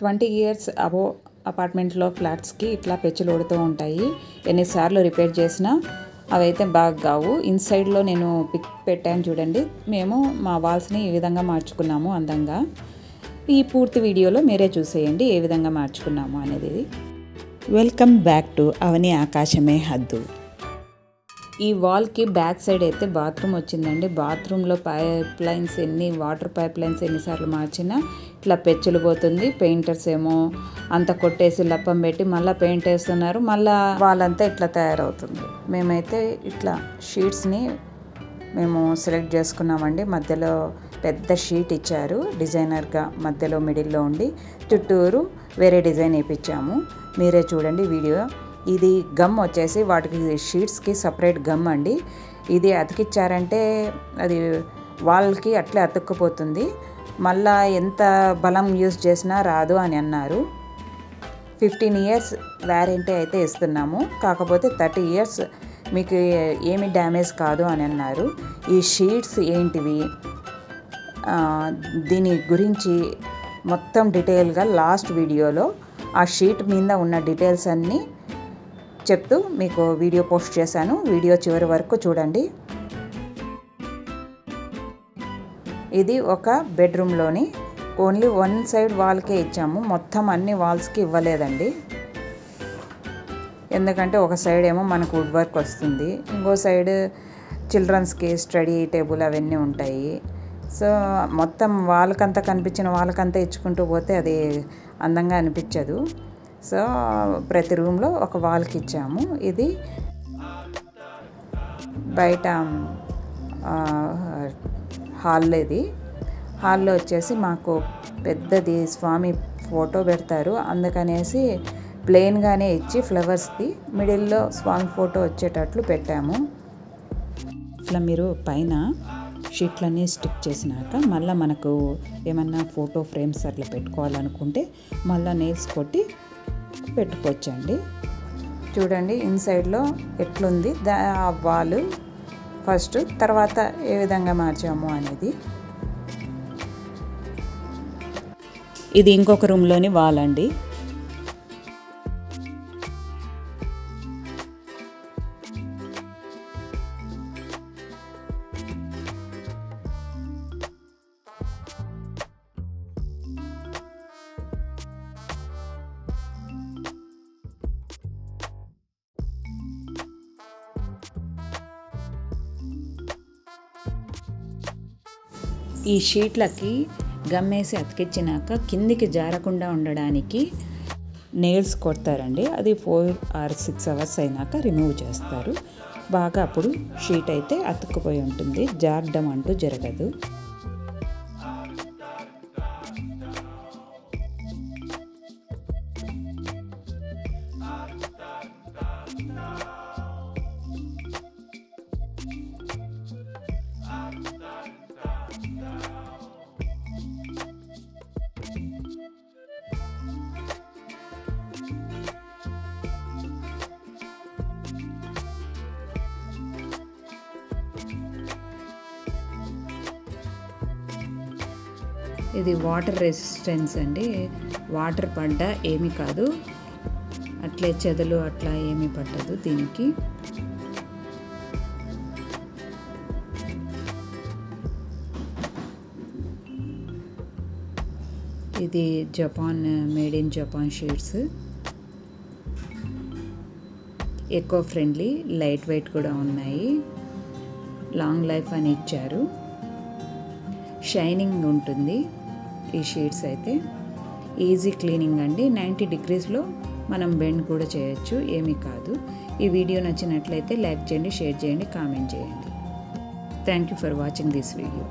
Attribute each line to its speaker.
Speaker 1: 20 years అబో అపార్ట్మెంట్లో ఫ్లాట్స్కి ఇట్లా పెచ్చులు ఊడుతూ ఉంటాయి. ఎన్నిసార్లు రిపేర్ చేసినా అవైతే బాగా కావు. ఇన్సైడ్లో నేను పిక్ పెట్టాను చూడండి. మేము మా వాల్స్ని ఈ విధంగా మార్చుకున్నాము అందంగా. ఈ పూర్తి వీడియోలో మీరే చూసేయండి ఏ విధంగా మార్చుకున్నాము అనేది. వెల్కమ్ బ్యాక్ టు అవని ఆకాశమే హద్దు. ఈ వాల్కి బ్యాక్ సైడ్ అయితే బాత్రూమ్ వచ్చిందండి. బాత్రూంలో pipe lines water pipe lines ఎన్నిసార్లు మార్చినా ఇట్లా పెచ్చులు పోతుంది. పెయింటర్స్ ఏమో అంత కొట్టేసి లప్పం పెట్టి మళ్ళీ పెయింట్ వేస్తున్నారు. మళ్ళీ వాళ్ళంతా ఇట్లా తయారవుతుంది. మేమైతే ఇట్లా షీట్స్ని మేము సెలెక్ట్ చేసుకున్నామండి. మధ్యలో పెద్ద షీట్ ఇచ్చారు డిజైనర్గా, మధ్యలో మిడిల్లో ఉండి చుట్టూరు వేరే డిజైన్ వేయించాము. మీరే చూడండి వీడియో. ఇది గమ్ వచ్చేసి వాటికి షీట్స్కి సపరేట్ గమ్ అండి. ఇది అతికిచ్చారంటే అది వాల్కి అట్లే అతుక్కుపోతుంది. మళ్ళా ఎంత బలం యూజ్ చేసినా రాదు అని అన్నారు. 15 ఇయర్స్ వ్యారంటీ అయితే ఇస్తున్నాము, కాకపోతే 30 ఇయర్స్ మీకు ఏమి డ్యామేజ్ కాదు అని అన్నారు. ఈ షీట్స్ ఏంటివి, దీని గురించి మొత్తం డీటెయిల్గా లాస్ట్ వీడియోలో ఆ షీట్ మీద ఉన్న డీటెయిల్స్ అన్నీ చెప్తూ మీకు వీడియో పోస్ట్ చేశాను. వీడియో చివరి వరకు చూడండి. ఇది ఒక బెడ్రూమ్లోని ఓన్లీ వన్ సైడ్ వాల్కే ఇచ్చాము. మొత్తం అన్ని వాల్స్కి ఇవ్వలేదండి. ఎందుకంటే ఒక సైడ్ ఏమో మనకు వుడ్ వర్క్ వస్తుంది, ఇంకో సైడ్ చిల్డ్రన్స్కి స్టడీ టేబుల్ అవన్నీ ఉంటాయి. సో మొత్తం వాళ్ళకంతా కనిపించిన వాళ్ళకంతా ఇచ్చుకుంటూ పోతే అది అందంగా అనిపించదు. సో ప్రతి రూమ్లో ఒక వాల్కి ఇచ్చాము. ఇది బయట హాల్లో, ఇది హాల్లో వచ్చేసి మాకు పెద్దది స్వామి ఫోటో పెడతారు, అందుకనేసి ప్లెయిన్గానే ఇచ్చి ఫ్లవర్స్ది మిడిల్లో స్వామి ఫోటో వచ్చేటట్లు పెట్టాము. ఇట్లా మీరు పైన షీట్లన్నీ స్టిక్ చేసినాక మళ్ళీ మనకు ఏమన్నా ఫోటో ఫ్రేమ్స్ అట్లా పెట్టుకోవాలనుకుంటే మళ్ళీ నెయిల్స్ కొట్టి పెట్టుకోవచ్చండి. చూడండి ఇన్సైడ్లో ఎట్లుంది ఆ వాల్ ఫస్ట్, తర్వాత ఏ విధంగా మార్చాము అనేది. ఇది ఇంకొక రూమ్లోని వాల్ అండి. ఈ షీట్లకి గమ్మేసి అతికించినాక కిందికి జారకుండా ఉండడానికి నెయిల్స్ కొడతారండి. అది 4 or 6 hours అయినాక రిమూవ్ చేస్తారు. బాగా అప్పుడు షీట్ అయితే అతుక్కుపోయి ఉంటుంది, జారడం అంటూ జరగదు. ఇది వాటర్ రెసిస్టెన్స్ అండి. వాటర్ పడ్డా ఏమీ కాదు, అట్లే చెదలు అట్లా ఏమీ పట్టదు దీనికి. ఇది Japan, made in Japan sheets. Eco friendly, light weight కూడా ఉన్నాయి. లాంగ్ లైఫ్ అని ఇచ్చారు. షైనింగ్ ఉంటుంది ఈ షీట్స్ అయితే. ఈజీ క్లీనింగ్ అండి. 90 degreesలో మనం బెండ్ కూడా చేయొచ్చు, ఏమీ కాదు. ఈ వీడియో నచ్చినట్లయితే లైక్ చేయండి, షేర్ చేయండి, కామెంట్ చేయండి. Thank you for watching this video.